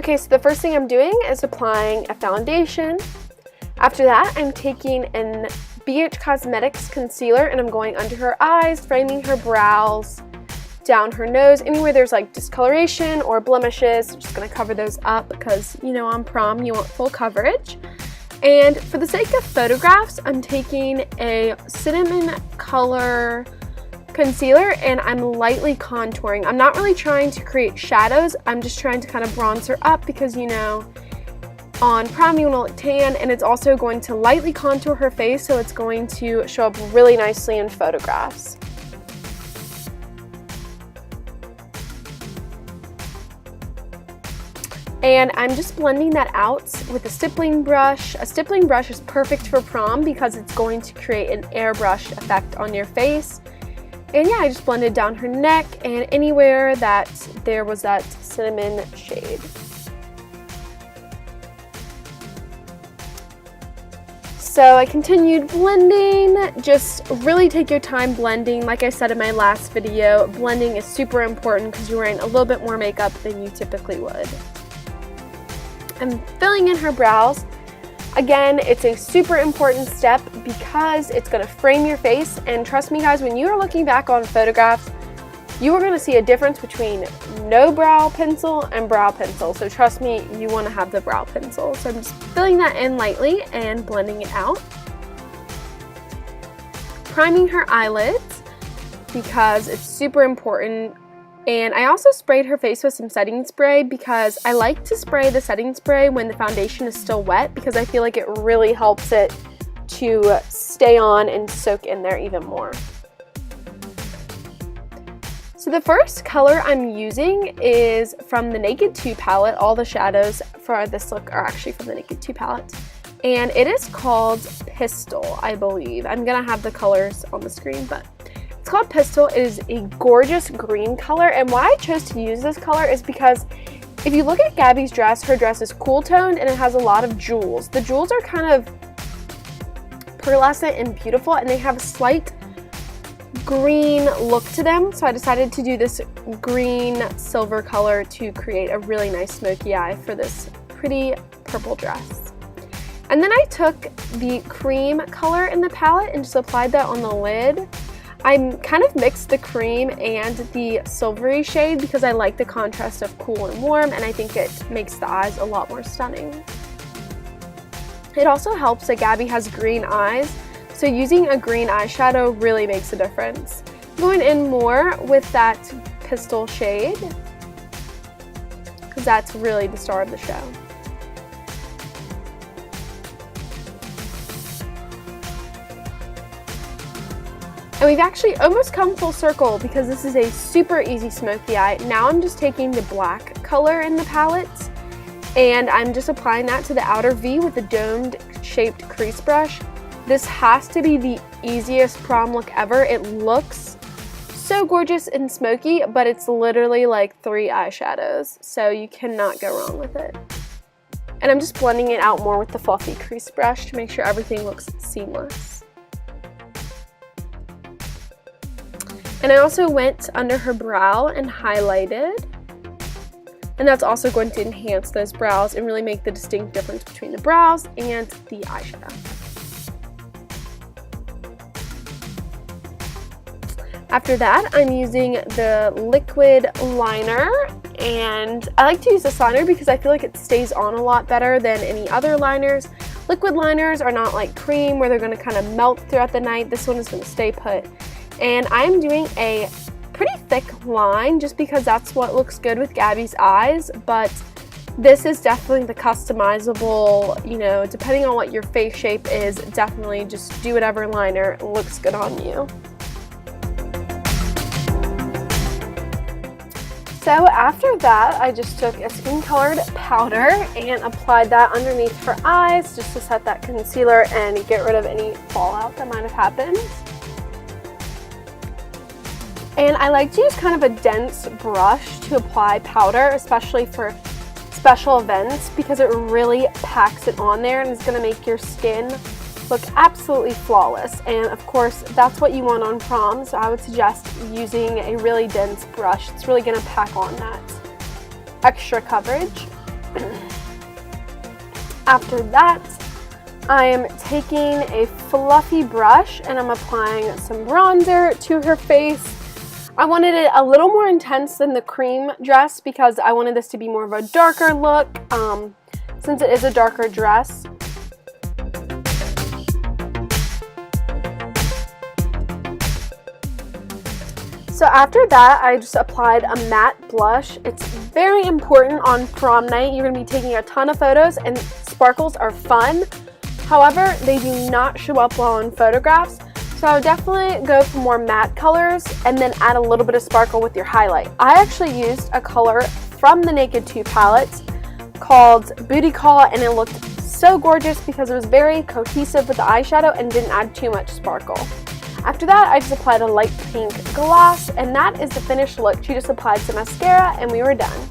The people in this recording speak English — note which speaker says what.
Speaker 1: Okay, so the first thing I'm doing is applying a foundation. After that, I'm taking an BH Cosmetics concealer and I'm going under her eyes, framing her brows, down her nose, anywhere there's like discoloration or blemishes. I'm just gonna cover those up because, you know, on prom you want full coverage. And for the sake of photographs, I'm taking a cinnamon color concealer and I'm lightly contouring. I'm not really trying to create shadows, I'm just trying to kind of bronze her up because, you know, on prom you want to look tan, and it's also going to lightly contour her face, so it's going to show up really nicely in photographs. And I'm just blending that out with a stippling brush. A stippling brush is perfect for prom because it's going to create an airbrush effect on your face. And yeah, I just blended down her neck and anywhere that there was that cinnamon shade. So I continued blending. Just really take your time blending. Like I said in my last video, blending is super important because you're wearing a little bit more makeup than you typically would. I'm filling in her brows. Again, it's a super important step because it's going to frame your face, and trust me guys, when you are looking back on photographs, you are going to see a difference between no brow pencil and brow pencil. So trust me, you want to have the brow pencil. So I'm just filling that in lightly and blending it out. Priming her eyelids because it's super important. And I also sprayed her face with some setting spray because I like to spray the setting spray when the foundation is still wet because I feel like it really helps it to stay on and soak in there even more. So the first color I'm using is from the Naked 2 palette. All the shadows for this look are actually from the Naked 2 palette. And it is called Pistol, I believe. I'm gonna have the colors on the screen, but it's called Pistol. It is a gorgeous green color, and why I chose to use this color is because if you look at Gabby's dress, her dress is cool toned and it has a lot of jewels. The jewels are kind of pearlescent and beautiful, and they have a slight green look to them, so I decided to do this green silver color to create a really nice smoky eye for this pretty purple dress. And then I took the cream color in the palette and just applied that on the lid. I kind of mixed the cream and the silvery shade because I like the contrast of cool and warm, and I think it makes the eyes a lot more stunning. It also helps that Gabby has green eyes, so using a green eyeshadow really makes a difference. Going in more with that Pistol shade because that's really the star of the show. And we've actually almost come full circle because this is a super easy smoky eye. Now I'm just taking the black color in the palette and I'm just applying that to the outer V with a domed shaped crease brush. This has to be the easiest prom look ever. It looks so gorgeous and smoky, but it's literally like 3 eyeshadows, so you cannot go wrong with it. And I'm just blending it out more with the fluffy crease brush to make sure everything looks seamless. And I also went under her brow and highlighted. And that's also going to enhance those brows and really make the distinct difference between the brows and the eyeshadow. After that, I'm using the liquid liner, and I like to use this liner because I feel like it stays on a lot better than any other liners. Liquid liners are not like cream where they're going to kind of melt throughout the night. This one is going to stay put. And I'm doing a pretty thick line just because that's what looks good with Gabby's eyes, but this is definitely the customizable, you know, depending on what your face shape is, definitely just do whatever liner looks good on you. So after that, I just took a skin colored powder and applied that underneath her eyes just to set that concealer and get rid of any fallout that might have happened. And I like to use kind of a dense brush to apply powder, especially for special events, because it really packs it on there and is going to make your skin look absolutely flawless. And of course, that's what you want on prom, so I would suggest using a really dense brush. It's really going to pack on that extra coverage. After that, I am taking a fluffy brush and I'm applying some bronzer to her face. I wanted it a little more intense than the cream dress because I wanted this to be more of a darker look, since it is a darker dress. So after that, I just applied a matte blush. It's very important on prom night. You're going to be taking a ton of photos and sparkles are fun. However, they do not show up well in photographs. So I would definitely go for more matte colors and then add a little bit of sparkle with your highlight. I actually used a color from the Naked 2 palette called Booty Call, and it looked so gorgeous because it was very cohesive with the eyeshadow and didn't add too much sparkle. After that, I just applied a light pink gloss, and that is the finished look. She just applied some mascara and we were done.